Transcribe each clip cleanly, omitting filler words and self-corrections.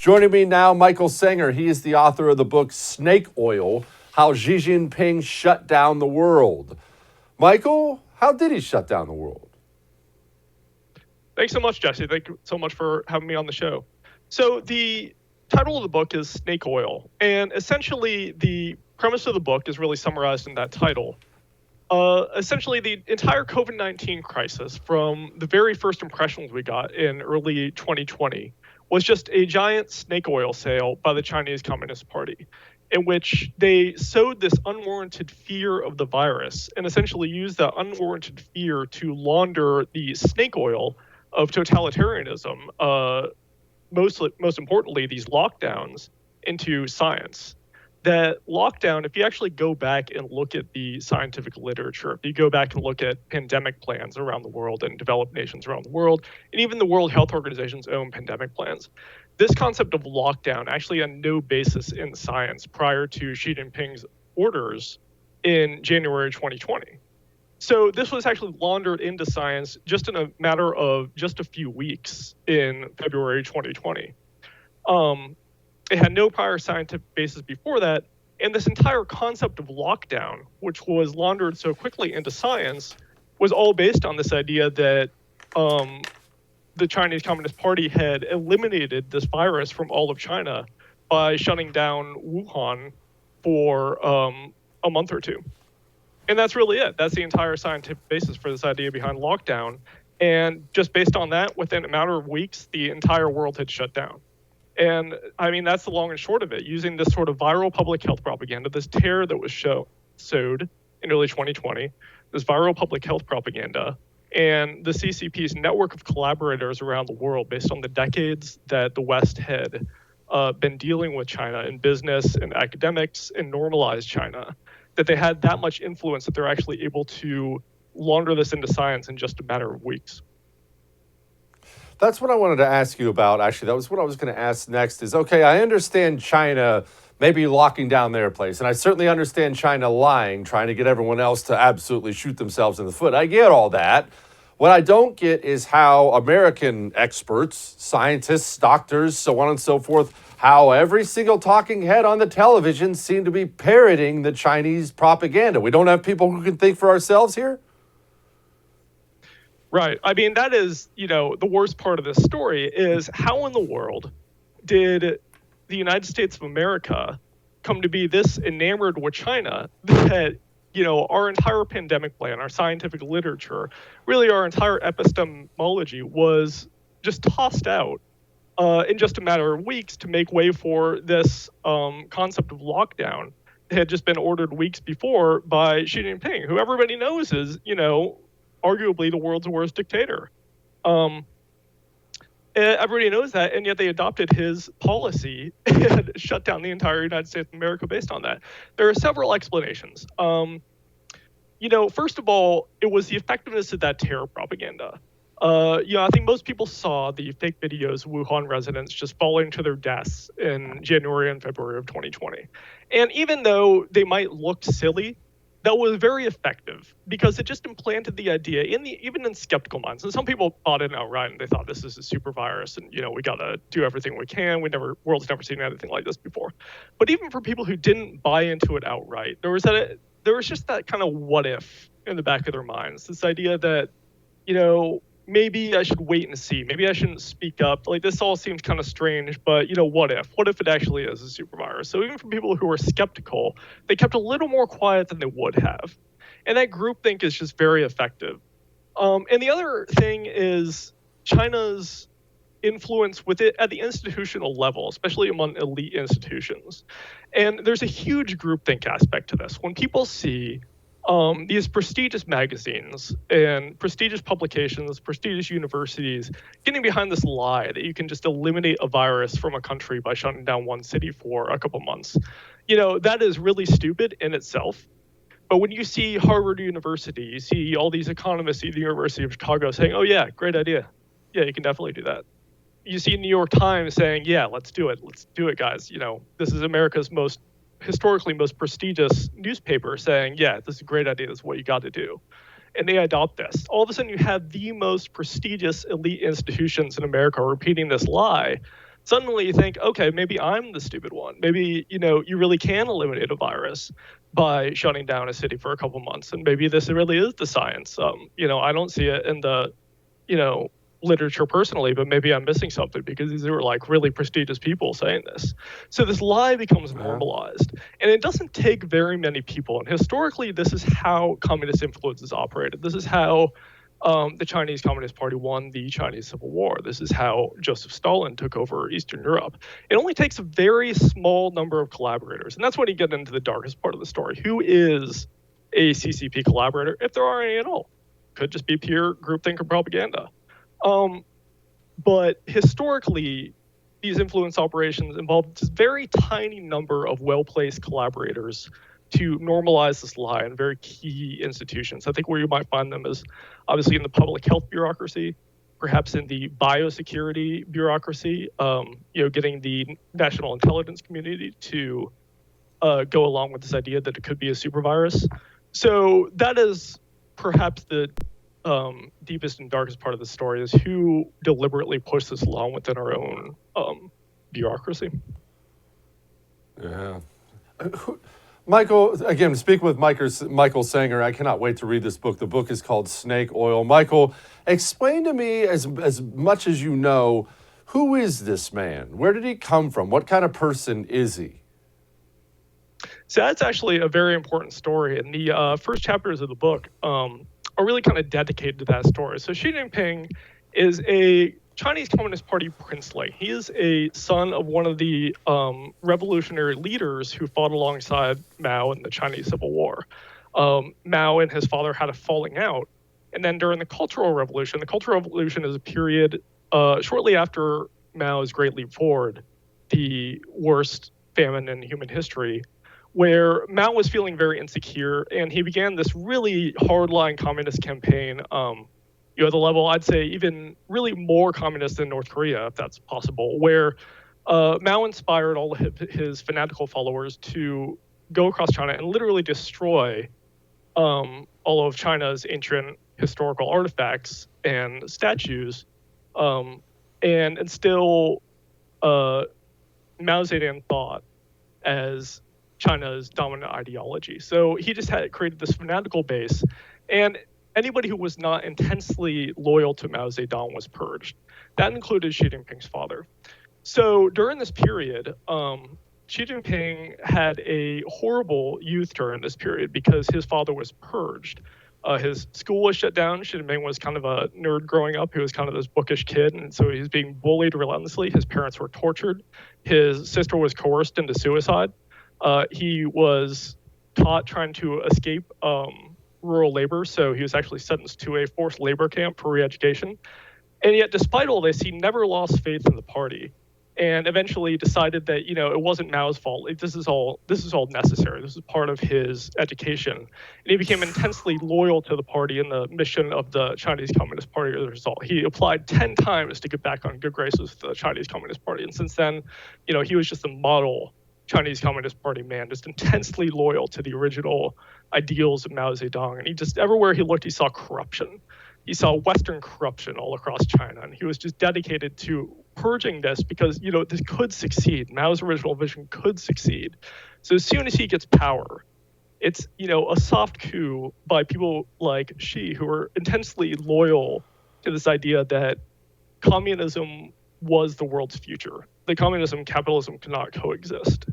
Joining me now, Michael Senger. He is the author of the book Snake Oil, How Xi Jinping Shut Down the World. Michael, how did he shut down the world? Thanks so much, Jesse. Thank you so much for having me on the show. So the title of the book is Snake Oil, and essentially the premise of the book is really summarized in that title. Essentially, the entire COVID-19 crisis, from the very first impressions we got in early 2020, was just a giant snake oil sale by the Chinese Communist Party, in which they sowed this unwarranted fear of the virus and essentially used that unwarranted fear to launder the snake oil of totalitarianism, most importantly, these lockdowns, into science. That lockdown, if you actually go back and look at the scientific literature, if you go back and look at pandemic plans around the world and developed nations around the world, and even the World Health Organization's own pandemic plans, this concept of lockdown actually had no basis in science prior to Xi Jinping's orders in January 2020. So this was actually laundered into science just in a matter of just a few weeks in February 2020. It had no prior scientific basis before that, and this entire concept of lockdown, which was laundered so quickly into science, was all based on this idea that the Chinese Communist Party had eliminated this virus from all of China by shutting down Wuhan for a month or two. And that's really it. That's the entire scientific basis for this idea behind lockdown. And just based on that, within a matter of weeks, the entire world had shut down. And I mean, that's the long and short of it. Using this sort of viral public health propaganda, this terror that was sowed in early 2020, this viral public health propaganda, and the CCP's network of collaborators around the world based on the decades that the West had been dealing with China in business and academics and normalized China, that they had that much influence that they're actually able to launder this into science in just a matter of weeks. That's what I wanted to ask you about. Actually, that was what I was going to ask next is, okay, I understand China maybe locking down their place, and I certainly understand China lying, trying to get everyone else to absolutely shoot themselves in the foot. I get all that. What I don't get is how American experts, scientists, doctors, so on and so forth, how every single talking head on the television seem to be parroting the Chinese propaganda. We don't have people who can think for ourselves here? Right. I mean, that is, the worst part of this story is how in the world did the United States of America come to be this enamored with China that, our entire pandemic plan, our scientific literature, really our entire epistemology was just tossed out in just a matter of weeks to make way for this concept of lockdown that had just been ordered weeks before by Xi Jinping, who everybody knows is, arguably the world's worst dictator. Everybody knows that, and yet they adopted his policy and shut down the entire United States of America based on that. There are several explanations. First of all, it was the effectiveness of that terror propaganda. I think most people saw the fake videos of Wuhan residents just falling to their deaths in January and February of 2020. And even though they might look silly, that was very effective because it just implanted the idea even in skeptical minds. And some people bought it outright and they thought this is a super virus and, we got to do everything we can. World's never seen anything like this before. But even for people who didn't buy into it outright, there was just that kind of what if in the back of their minds. This idea that, maybe I should wait and see. Maybe I shouldn't speak up. Like, this all seems kind of strange, but, what if? What if it actually is a super virus? So even for people who are skeptical, they kept a little more quiet than they would have. And that groupthink is just very effective. And the other thing is China's influence with it at the institutional level, especially among elite institutions. And there's a huge groupthink aspect to this. When people see these prestigious magazines and prestigious publications, prestigious universities getting behind this lie that you can just eliminate a virus from a country by shutting down one city for a couple months. That is really stupid in itself. But when you see Harvard University, you see all these economists at the University of Chicago saying, oh yeah, great idea. Yeah, you can definitely do that. You see New York Times saying, yeah, let's do it. Let's do it, guys. This is America's historically most prestigious newspaper saying, yeah, this is a great idea. This is what you got to do. And they adopt this. All of a sudden, you have the most prestigious elite institutions in America repeating this lie. suddenly you think, okay, maybe I'm the stupid one. Maybe, you really can eliminate a virus by shutting down a city for a couple months. And maybe this really is the science. I don't see it in the, you know, literature personally, but maybe I'm missing something because these are like really prestigious people saying this. So this lie becomes Yeah. normalized, and it doesn't take very many people. And historically, this is how communist influences operated. This is how the Chinese Communist Party won the Chinese Civil War. This is how Joseph Stalin took over Eastern Europe. It only takes a very small number of collaborators, and that's when you get into the darkest part of the story. Who is a CCP collaborator, if there are any at all? Could just be pure groupthink or propaganda. But historically, these influence operations involve this very tiny number of well-placed collaborators to normalize this lie in very key institutions. I think where you might find them is obviously in the public health bureaucracy, perhaps in the biosecurity bureaucracy, getting the national intelligence community to go along with this idea that it could be a super virus. So that is perhaps the deepest and darkest part of the story, is who deliberately pushed this along within our own bureaucracy. Yeah. Michael, again, speaking with Michael Senger, I cannot wait to read this book. The book is called Snake Oil. Michael, explain to me, as much as you know, who is this man? Where did he come from? What kind of person is he? So that's actually a very important story. And the first chapters of the book are really kind of dedicated to that story. So Xi Jinping is a Chinese Communist Party princeling. He is a son of one of the revolutionary leaders who fought alongside Mao in the Chinese Civil War. Mao and his father had a falling out. And then during the Cultural Revolution is a period shortly after Mao's Great Leap Forward, the worst famine in human history, where Mao was feeling very insecure, and he began this really hardline communist campaign, at the level, I'd say, even really more communist than North Korea, if that's possible, where Mao inspired all of his fanatical followers to go across China and literally destroy all of China's ancient historical artifacts and statues, and instill Mao Zedong thought as China's dominant ideology. So he just had created this fanatical base, and anybody who was not intensely loyal to Mao Zedong was purged. That included Xi Jinping's father. So during this period, Xi Jinping had a horrible youth during this period because his father was purged. His school was shut down. Xi Jinping was kind of a nerd growing up. He was kind of this bookish kid, and so he was being bullied relentlessly. His parents were tortured. His sister was coerced into suicide. He was caught trying to escape rural labor, so he was actually sentenced to a forced labor camp for re-education. And yet, despite all this, he never lost faith in the party, and eventually decided that it wasn't Mao's fault. This is all necessary. This is part of his education, and he became intensely loyal to the party and the mission of the Chinese Communist Party. As a result, he applied 10 times to get back on good graces with the Chinese Communist Party, and since then, he was just a model Chinese Communist Party man, just intensely loyal to the original ideals of Mao Zedong. And he just, everywhere he looked, he saw corruption. He saw Western corruption all across China. And he was just dedicated to purging this because, this could succeed. Mao's original vision could succeed. So as soon as he gets power, it's, a soft coup by people like Xi, who are intensely loyal to this idea that communism was the world's future. That communism and capitalism cannot coexist.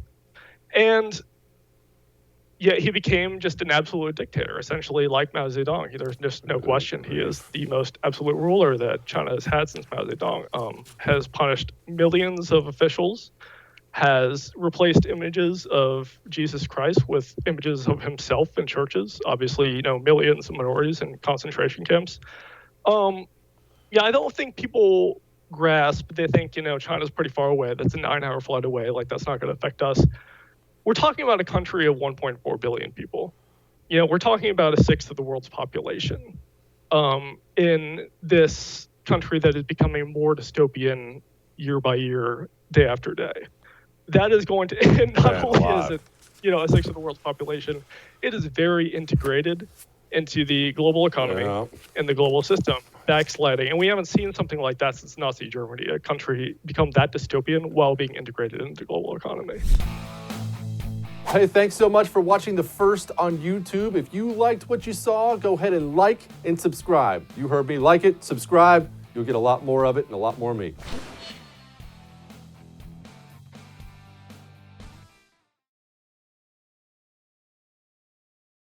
And yet he became just an absolute dictator, essentially like Mao Zedong. There's just no question. He is the most absolute ruler that China has had since Mao Zedong. Has punished millions of officials, has replaced images of Jesus Christ with images of himself in churches. Obviously, millions of minorities in concentration camps. I don't think people grasp. They think, China's pretty far away. That's a 9-hour flight away. Like, that's not going to affect us. We're talking about a country of 1.4 billion people. We're talking about a sixth of the world's population in this country that is becoming more dystopian year by year, day after day. That is going to, and not only is it, a sixth of the world's population, it is very integrated into the global economy and the global system. backsliding. And we haven't seen something like that since Nazi Germany, a country become that dystopian while being integrated into the global economy. Hey, thanks so much for watching The First on YouTube. If you liked what you saw, go ahead and like and subscribe. You heard me. Like it, subscribe. You'll get a lot more of it and a lot more of me.